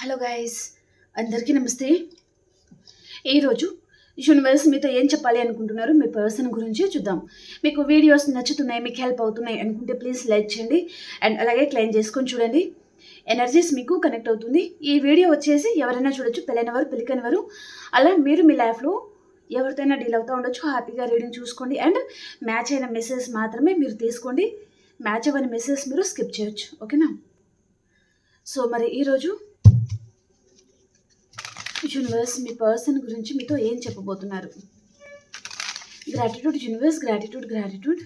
Hello guys, అందరికీ నమస్తే. ఈరోజు యూనివర్స్ మీతో ఏం చెప్పాలి అనుకుంటున్నారు మీ పర్సన్ గురించి చూద్దాం. మీకు వీడియోస్ నచ్చుతున్నాయి, మీకు హెల్ప్ అవుతున్నాయి అనుకుంటే ప్లీజ్ లైక్ చేయండి అండ్ అలాగే క్లెయిమ్ చేసుకొని చూడండి. ఎనర్జీస్ మీకు కనెక్ట్ అవుతుంది. ఈ వీడియో వచ్చేసి ఎవరైనా చూడొచ్చు, పెళ్ళైనవారు పెళ్ళికైనవారు. అలా మీరు మీ లైఫ్లో ఎవరితోనైనా డీల్ అవుతూ ఉండొచ్చు. హ్యాపీగా రీడింగ్ చూసుకోండి అండ్ మ్యాచ్ అయిన మెసేజ్ మాత్రమే మీరు తీసుకోండి. మ్యాచ్ అవ్వని మెసేజ్ మీరు స్కిప్ చేయొచ్చు, ఓకేనా? సో మరి ఈరోజు యూనివర్స్ మీ పర్సన్ గురించి మీతో ఏం చెప్పబోతున్నారు? Gratitude universe, gratitude gratitude.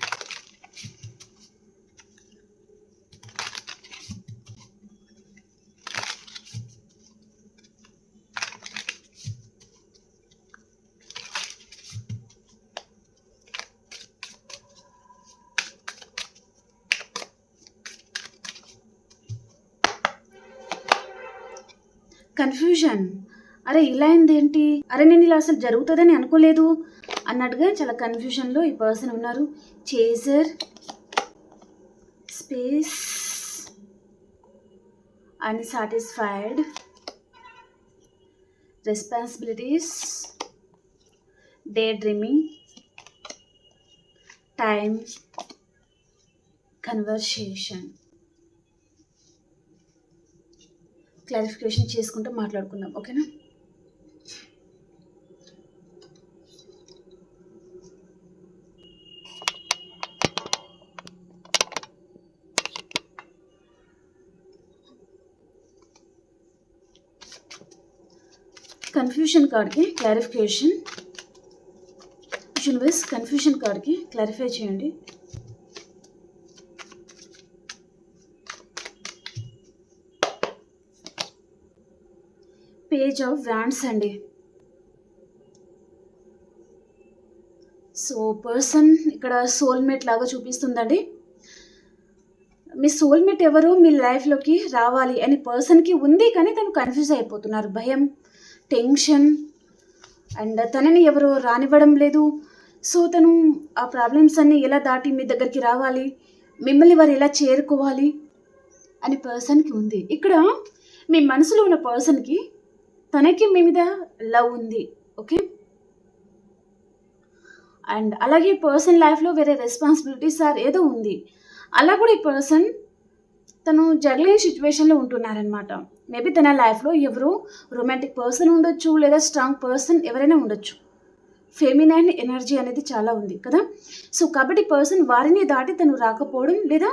Confusion. అరే ఇలా అయిందేంటి, అరే నేను ఇలా అసలు జరుగుతుందని అనుకోలేదు అన్నట్టుగా చాలా కన్ఫ్యూజన్లో ఈ పర్సన్ ఉన్నారు. Chaser, space, unsatisfied, responsibilities, day dreaming, time, conversation. Clarification చేసుకుంటూ మాట్లాడుకుందాం, ఓకేనా? కన్ఫ్యూషన్ కార్డ్కి క్లారిఫికేషన్. యూనివర్స్ కన్ఫ్యూషన్ కార్డ్కి క్లారిఫై చేయండి. పేజ్ ఆఫ్ వ్యాండ్స్ అండి. సో పర్సన్ ఇక్కడ సోల్మేట్ లాగా చూపిస్తుందండి. మీ సోల్మేట్ ఎవరు మీ లైఫ్లోకి రావాలి అని పర్సన్కి ఉంది, కానీ తను కన్ఫ్యూజ్ అయిపోతున్నారు. భయం, టెన్షన్ అండ్ తనని ఎవరు రానివ్వడం లేదు. సో తను ఆ ప్రాబ్లమ్స్ అన్నీ ఎలా దాటి మీ దగ్గరికి రావాలి, మిమ్మల్ని వారు ఎలా చేరుకోవాలి అని పర్సన్కి ఉంది. ఇక్కడ మీ మనసులో ఉన్న పర్సన్కి తనకి మీ మీద లవ్ ఉంది, ఓకే? అండ్ అలాగే పర్సన్ లైఫ్లో వేరే రెస్పాన్సిబిలిటీస్ ఆర్ ఏదో ఉంది. అలా కూడా ఈ పర్సన్ తను జగలింగ్ సిచ్యువేషన్లో ఉంటున్నారనమాట. మేబీ తన లైఫ్లో ఎవరో రొమాంటిక్ పర్సన్ ఉండొచ్చు, లేదా స్ట్రాంగ్ పర్సన్ ఎవరైనా ఉండొచ్చు. ఫెమినైన్ ఎనర్జీ అనేది చాలా ఉంది కదా. సో కాబట్టి పర్సన్ వారిని దాటి తను రాకపోవడం, లేదా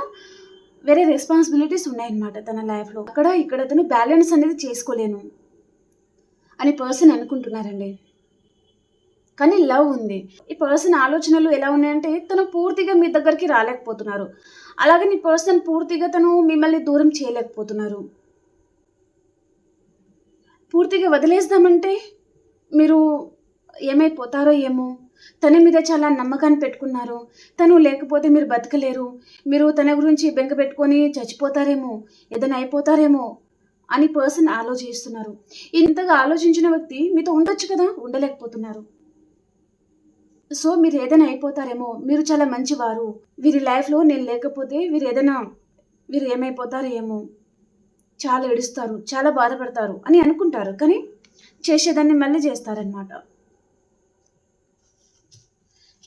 వేరే రెస్పాన్సిబిలిటీస్ ఉన్నాయన్నమాట తన లైఫ్లో. అక్కడ ఇక్కడ తను బ్యాలెన్స్ అనేది చేసుకోలేను అని పర్సన్ అనుకుంటున్నారండి. కానీ లవ్ ఉంది. ఈ పర్సన్ ఆలోచనలు ఎలా ఉన్నాయంటే తను పూర్తిగా మీ దగ్గరికి రాలేకపోతున్నారు. అలాగే నీ పర్సన్ పూర్తిగా తను మిమ్మల్ని దూరం చేయలేకపోతున్నారు. పూర్తిగా వదిలేద్దామంటే మీరు ఏమైపోతారో ఏమో. తన మీద చాలా నమ్మకాన్ని పెట్టుకున్నారు. తను లేకపోతే మీరు బతకలేరు, మీరు తన గురించి బెంగ పెట్టుకొని చచ్చిపోతారేమో, ఏదైనా అయిపోతారేమో అని పర్సన్ ఆలోచిస్తున్నారు. ఇంతగా ఆలోచించిన వ్యక్తి మీతో ఉండొచ్చు కదా, ఉండలేకపోతున్నారు. సో మీరు ఏదైనా అయిపోతారేమో, మీరు చాలా మంచివారు, వీరి లైఫ్లో నేను లేకపోతే వీరు ఏమైపోతారు ఏమో, చాలా ఏడుస్తారు, చాలా బాధపడతారు అని అనుకుంటారు. కానీ చేసేదాన్ని మళ్ళీ చేస్తారనమాట.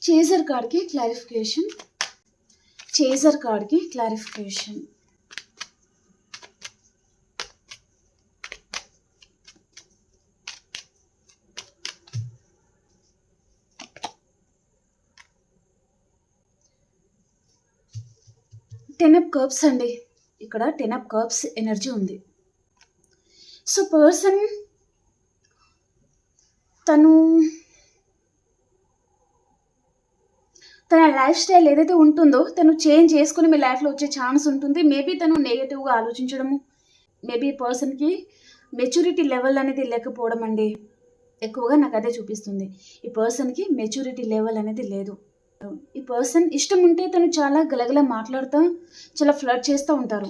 చేజర్ కార్డ్కి క్లారిఫికేషన్. చేజర్ కార్డ్కి క్లారిఫికేషన్. టెన్ ఆఫ్ కప్స్ అండి. ఇక్కడ టెన్ ఆఫ్ కప్స్ ఎనర్జీ ఉంది. సో పర్సన్ తన లైఫ్ స్టైల్ ఏదైతే ఉంటుందో తను చేంజ్ చేసుకుని మీ లైఫ్లో వచ్చే ఛాన్స్ ఉంటుంది. మేబీ తను నెగటివ్గా ఆలోచించడము, మేబీ పర్సన్కి మెచ్యూరిటీ లెవెల్ అనేది లేకపోవడం అండి. ఎక్కువగా నాకు అదే చూపిస్తుంది. ఈ పర్సన్కి మెచ్యూరిటీ లెవెల్ అనేది లేదు. ఈ పర్సన్ ఇష్టం ఉంటే తను చాలా గలగల మాట్లాడుతూ చాలా ఫ్లర్ట్ చేస్తూ ఉంటారు.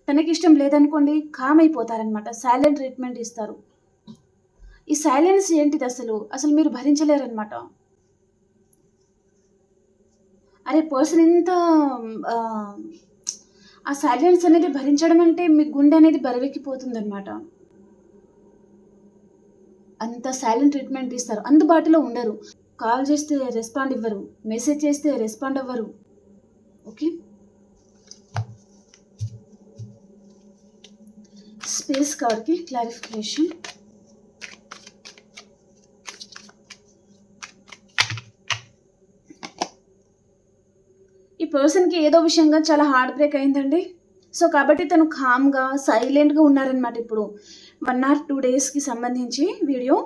తనకి ఇష్టం లేదనుకోండి కామ్ అయిపోతారనమాట, సైలెంట్ ట్రీట్మెంట్ ఇస్తారు. ఈ సైలెన్స్ ఏంటిది, అసలు మీరు భరించలేరనమాట. అరే పర్సన్ ఎంత ఆ సైలెన్స్ అనేది భరించడం అంటే మీ గుండె అనేది బరువెక్కిపోతుందన్నమాట. అంత సైలెంట్ ట్రీట్మెంట్ ఇస్తారు, అందుబాటులో ఉండరు. కాల్ చేస్తే రెస్పాండ్ ఇవ్వరు, మెసేజ్ చేస్తే రెస్పాండ్ అవ్వరు. ఓకే, స్పేస్ కార్డ్కి క్లారిఫికేషన్. ఈ పర్సన్కి ఏదో విషయంగా చాలా హార్ట్ బ్రేక్ అయిందండి. సో కాబట్టి తను కామ్గా సైలెంట్గా ఉన్నారనమాట. ఇప్పుడు 1 or 2 డేస్కి సంబంధించి వీడియో.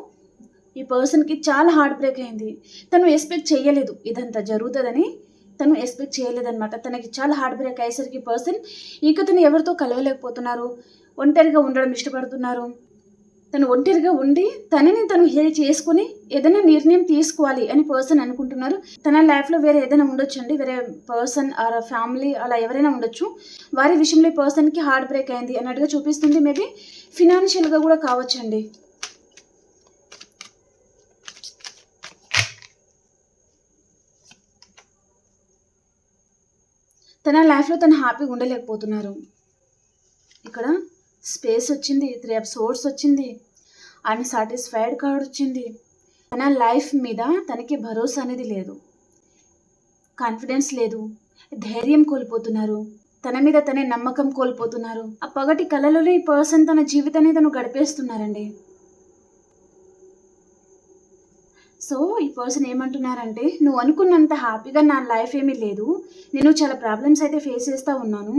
ఈ పర్సన్కి చాలా హార్ట్ బ్రేక్ అయింది. తను ఎక్స్పెక్ట్ చేయలేదు ఇదంతా జరుగుతుందని, తను ఎక్స్పెక్ట్ చేయలేదన్నమాట. తనకి చాలా హార్ట్ బ్రేక్ అయ్యేసరికి పర్సన్ ఇంకా తను ఎవరితో కలవలేకపోతున్నారు, ఒంటరిగా ఉండడం ఇష్టపడుతున్నారు. తను ఒంటరిగా ఉండి తనని తను హీల్ చేసుకుని ఏదైనా నిర్ణయం తీసుకోవాలి అని పర్సన్ అనుకుంటున్నారు. తన లైఫ్లో వేరే ఏదైనా ఉండొచ్చండి, వేరే పర్సన్ ఆర్ ఫ్యామిలీ అలా ఎవరైనా ఉండొచ్చు. వారి విషయంలో ఈ పర్సన్కి హార్ట్ బ్రేక్ అయింది అన్నట్టుగా చూపిస్తుంది. మేబీ ఫినాన్షియల్గా కూడా కావచ్చండి. తన లైఫ్లో తను హ్యాపీగా ఉండలేకపోతున్నారు. ఇక్కడ స్పేస్ వచ్చింది, 3 of Swords వచ్చింది, అన్సాటిస్ఫైడ్ కార్డ్ వచ్చింది. తన లైఫ్ మీద తనకి భరోసా అనేది లేదు, కాన్ఫిడెన్స్ లేదు, ధైర్యం కోల్పోతున్నారు, తన మీద తనే నమ్మకం కోల్పోతున్నారు. ఆ పగటి కళలోనే ఈ పర్సన్ తన జీవితాన్ని తను గడిపేస్తున్నారండి. సో ఈ పర్సన్ ఏమంటున్నారంటే, నువ్వు అనుకున్నంత హ్యాపీగా నా లైఫ్ ఏమీ లేదు, నేను చాలా ప్రాబ్లమ్స్ అయితే ఫేస్ చేస్తూ ఉన్నాను.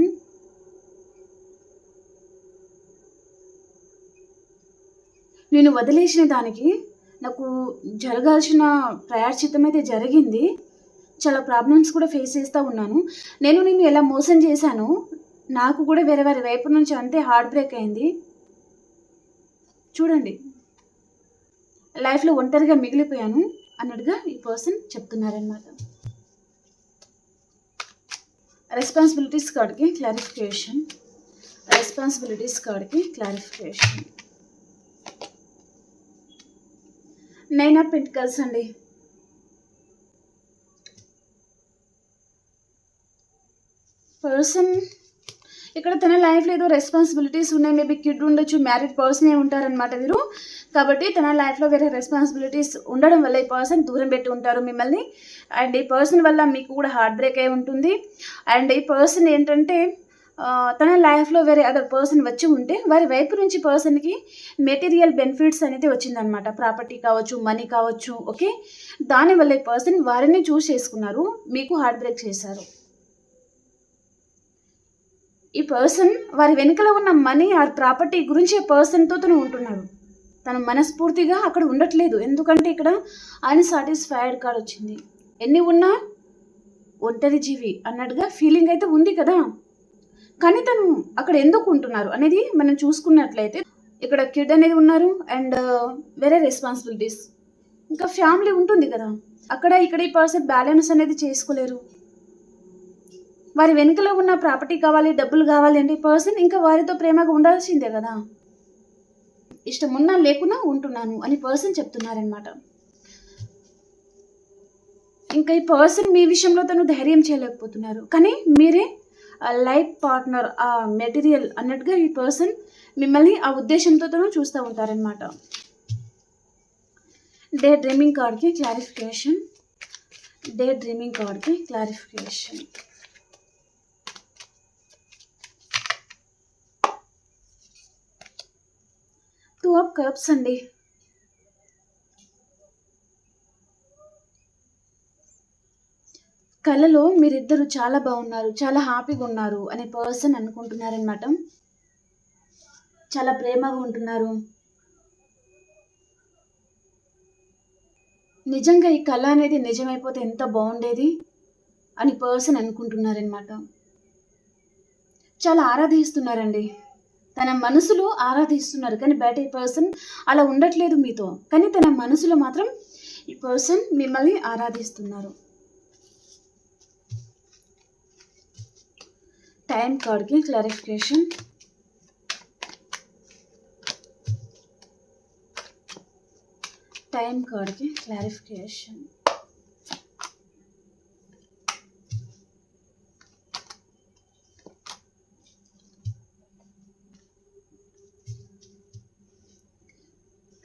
నేను వదిలేసిన దానికి నాకు జరగాల్సిన ప్రాయశ్చిత్తం అయితే జరిగింది. చాలా ప్రాబ్లమ్స్ కూడా ఫేస్ చేస్తూ ఉన్నాను. నేను ఎలా మోసం చేశానో నాకు కూడా వేరే వారి వైపు నుంచి అంతే హార్ట్ బ్రేక్ అయింది. చూడండి, లైఫ్లో ఒంటరిగా మిగిలిపోయాను అన్నట్టుగా ఈ పర్సన్ చెప్తున్నారనమాట. రెస్పాన్సిబిలిటీస్ కార్డ్కి క్లారిఫికేషన్. రెస్పాన్సిబిలిటీస్ కార్డ్కి క్లారిఫికేషన్. 9 of Pentacles అండి. పర్సన్ ఇక్కడ తన లైఫ్లో ఏదో రెస్పాన్సిబిలిటీస్ ఉన్నాయి. మేబీ కిడ్ ఉండొచ్చు, మ్యారీడ్ పర్సనే ఉంటారనమాట వీరు. కాబట్టి తన లైఫ్లో వేరే రెస్పాన్సిబిలిటీస్ ఉండడం వల్ల ఈ పర్సన్ దూరం పెట్టి ఉంటారు మిమ్మల్ని. అండ్ ఈ పర్సన్ వల్ల మీకు కూడా హార్ట్ బ్రేక్ అయి ఉంటుంది. అండ్ ఈ పర్సన్ ఏంటంటే తన లైఫ్లో వేరే అదర్ పర్సన్ వచ్చి ఉంటే వారి వైపు నుంచి పర్సన్కి మెటీరియల్ బెనిఫిట్స్ అనేది వచ్చిందనమాట. ప్రాపర్టీ కావచ్చు, మనీ కావచ్చు. ఓకే, దానివల్ల ఈ పర్సన్ వారిని చూస్ చేసుకున్నారు, మీకు హార్ట్ బ్రేక్ చేశారు. ఈ పర్సన్ వారి వెనుకల ఉన్న మనీ ఆర్ ప్రాపర్టీ గురించి పర్సన్తో తను ఉంటున్నారు. తను మనస్ఫూర్తిగా అక్కడ ఉండట్లేదు. ఎందుకంటే ఇక్కడ అన్సాటిస్ఫైడ్ కార్డ్ వచ్చింది. ఎన్ని ఉన్నా ఒంటరి జీవి అన్నట్టుగా ఫీలింగ్ అయితే ఉంది కదా. కానీ తను అక్కడ ఎందుకు ఉంటున్నారు అనేది మనం చూసుకున్నట్లయితే ఇక్కడ కిడ్ అనేది ఉన్నారు అండ్ వేరే రెస్పాన్సిబిలిటీస్, ఇంకా ఫ్యామిలీ ఉంటుంది కదా. అక్కడ ఇక్కడ ఈ పర్సన్ బ్యాలెన్స్ అనేది చేసుకోలేరు. వారి వెనుకలో ఉన్న ప్రాపర్టీ కావాలి, డబ్బులు కావాలి అంటే ఈ పర్సన్ ఇంకా వారితో ప్రేమగా ఉండాల్సిందే కదా. ఇష్టం ఉన్నా లేకున్నా ఉంటున్నాను అని పర్సన్ చెప్తున్నారనమాట. ఇంకా ఈ పర్సన్ మీ విషయంలో తను ధైర్యం చేయలేకపోతున్నారు. కానీ మీరే లైఫ్ పార్ట్నర్, ఆ మెటీరియల్ అన్నట్టుగా ఈ పర్సన్ మిమ్మల్ని ఆ ఉద్దేశంతో తను చూస్తూ ఉంటారనమాట. డే డ్రీమింగ్ కార్డ్కి క్లారిఫికేషన్. డే డ్రీమింగ్ కార్డ్కి క్లారిఫికేషన్. టూ ఆఫ్ కప్స్ అండి. కళలో మీరిద్దరు చాలా బాగున్నారు, చాలా హ్యాపీగా ఉన్నారు అనే పర్సన్ అనుకుంటున్నారనమాట. చాలా ప్రేమగా ఉంటున్నారు. నిజంగా ఈ కళ అనేది నిజమైపోతే ఎంత బాగుండేది అని పర్సన్ అనుకుంటున్నారనమాట. చాలా ఆరాధిస్తున్నారండి, తన మనసులో ఆరాధిస్తున్నారు. కానీ బయట ఈ పర్సన్ అలా ఉండట్లేదు మీతో, కానీ తన మనసులో మాత్రం ఈ పర్సన్ మిమ్మల్ని ఆరాధిస్తున్నారు. టైం కార్డ్కి క్లారిఫికేషన్. టైం కార్డ్కి క్లారిఫికేషన్.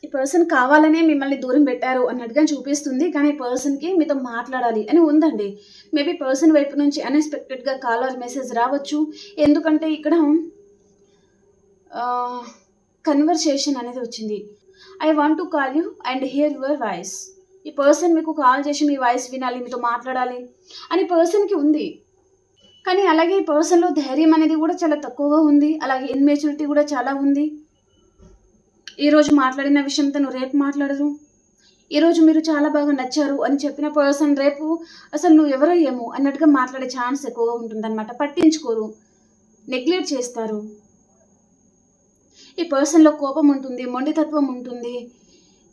ఈ పర్సన్ కావాలనే మిమ్మల్ని దూరం పెట్టారు అన్నట్టుగా చూపిస్తుంది. కానీ పర్సన్‌కి మీతో మాట్లాడాలి అని ఉందండి. మేబీ పర్సన్ వైపు నుంచి అన్‌ఎక్స్‌పెక్టెడ్‌గా కాల్ ఆర్ మెసేజ్ రావచ్చు. ఎందుకంటే ఇక్కడ ఆహ్, కన్వర్సేషన్ అనేది వచ్చింది. I want to call you and here your voice. ఈ పర్సన్ మీకు కాల్ చేసి మీ వాయిస్ వినాలి, మీతో మాట్లాడాలి అని పర్సన్‌కి ఉంది. కానీ అలాగే ఈ పర్సన్‌లో ధైర్యం అనేది కూడా చాలా తక్కువగా ఉంది. అలాగే ఇమ్మెచ్యూరిటీ కూడా చాలా ఉంది. ఈరోజు మాట్లాడిన విషయం తను రేపు మాట్లాడరు. ఈరోజు మీరు చాలా బాగా నచ్చారు అని చెప్పిన పర్సన్ రేపు అసలు నువ్వెవరో ఏమో అన్నట్టుగా మాట్లాడే ఛాన్స్ ఎక్కువగా ఉంటుందన్నమాట. పట్టించుకోరు. నెగ్లెక్ట్ చేస్తారు. ఈ పర్సన్‌లో కోపం ఉంటుంది, మొండితత్వం ఉంటుంది.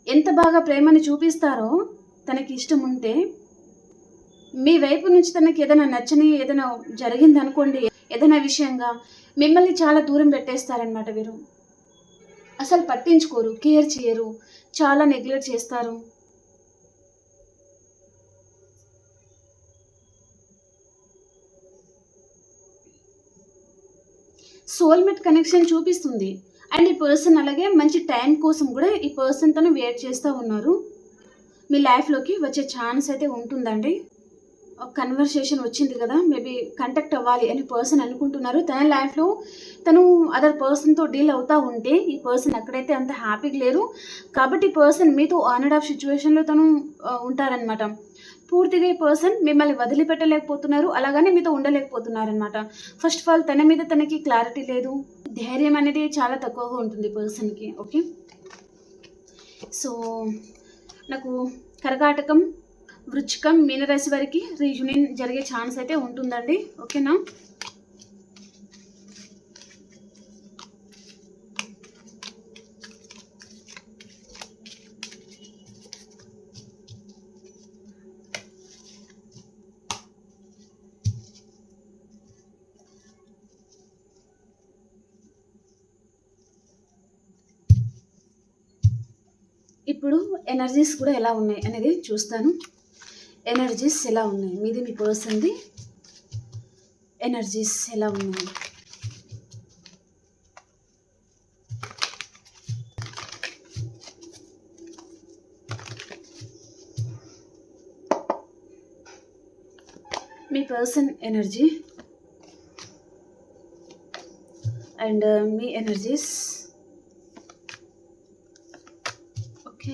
ఎంత బాగా ప్రేమని చూపిస్తారో తనకి ఇష్టం ఉంటే, మీ వైపు నుంచి తనకి ఏదైనా నచ్చని ఏదైనా జరిగిందనుకోండి, ఏదైనా విషయంగా మిమ్మల్ని చాలా దూరం పెట్టేస్తారనమాట వీరు. అసలు పట్టించుకోరు, కేర్ చేయరు, చాలా నెగ్లెక్ట్ చేస్తారు. సోల్‌మేట్ కనెక్షన్ చూపిస్తుంది. అండ్ ఈ పర్సన్ అలాగే మంచి టైం కోసం కూడా ఈ పర్సన్ తను వెయిట్ చేస్తా ఉన్నారు. మీ లైఫ్‌లోకి వచ్చే ఛాన్స్ అయితే ఉంటుందండి. కన్వర్సేషన్ వచ్చింది కదా! మేబీ కాంటాక్ట్ అవ్వాలి అని పర్సన్ అనుకుంటున్నారు. తన లైఫ్‌లో తను అదర్ పర్సన్‌తో డీల్ అవుతా ఉంటే, ఈ పర్సన్ అక్కడైతే అంత హ్యాపీగా లేరు. కాబట్టి ఈ పర్సన్ మీతో ఆన్ అండ్ ఆఫ్ సిట్యుయేషన్‌లో తను ఉంటారనమాట. పూర్తిగా ఈ పర్సన్ మిమ్మల్ని వదిలిపెట్టలేకపోతున్నారు. అలాగని మీతో ఉండలేకపోతున్నారనమాట. ఫస్ట్ ఆఫ్ ఆల్ తన మీద తనకి క్లారిటీ లేదు. ధైర్యం అనేది చాలా తక్కువగా ఉంటుంది పర్సన్‌కి. ఓకే. సో, నాకు కర్కాటకం, వృచ్చికం, మీనరాశి వారికి రీయూనియన్ జరిగే ఛాన్స్ అయితే ఉంటుందండి. ఓకేనా? ఇప్పుడు ఎనర్జీస్ కూడా ఎలా ఉన్నాయి అనేది చూస్తాను. ఎనర్జీస్ ఎలా ఉన్నాయి? మీది మీ పర్సన్‌ది ఎనర్జీస్ ఎలా ఉన్నాయి? మీ పర్సన్ ఎనర్జీ అండ్ మీ ఎనర్జీస్. ఓకే.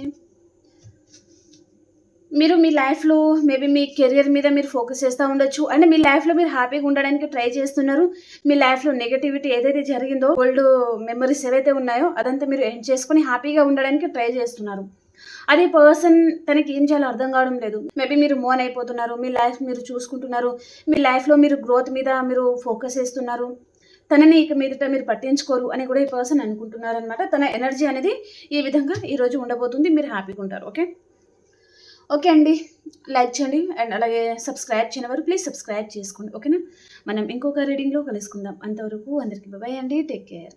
మీరు మీ లైఫ్‌లో మేబీ మీ కెరియర్ మీద మీరు ఫోకస్ చేస్తూ ఉండొచ్చు. అండ్ మీ లైఫ్‌లో మీరు హ్యాపీగా ఉండడానికి ట్రై చేస్తున్నారు. మీ లైఫ్‌లో నెగటివిటీ ఏదైతే జరిగిందో, ఓల్డ్ మెమరీస్ ఏవైతే ఉన్నాయో అదంతా మీరు ఎండ్ చేసుకొని హ్యాపీగా ఉండడానికి ట్రై చేస్తున్నారు. అది పర్సన్ తనకి ఏం చేయాలో అర్థం కావడం లేదు. మేబీ మీరు మూవ్ ఆన్ అయిపోతున్నారు. మీ లైఫ్ మీరు చూసుకుంటున్నారు. మీ లైఫ్‌లో మీరు గ్రోత్ మీద మీరు ఫోకస్ చేస్తున్నారు. తనని ఇక మీదట మీరు పట్టించుకోరు అని కూడా ఈ పర్సన్ అనుకుంటున్నారనమాట. తన ఎనర్జీ అనేది ఈ విధంగా ఈరోజు ఉండబోతుంది. మీరు హ్యాపీగా ఉంటారు. ఓకే. ఓకే అండి. లైక్ చేయండి అండ్ అలాగే సబ్స్క్రైబ్ చేయని వారు ప్లీజ్ సబ్స్క్రైబ్ చేసుకోండి. ఓకేనా? మనం ఇంకొక రీడింగ్‌లో కలుసుకుందాం. అంతవరకు అందరికీ బాయ్ అండి. Take care.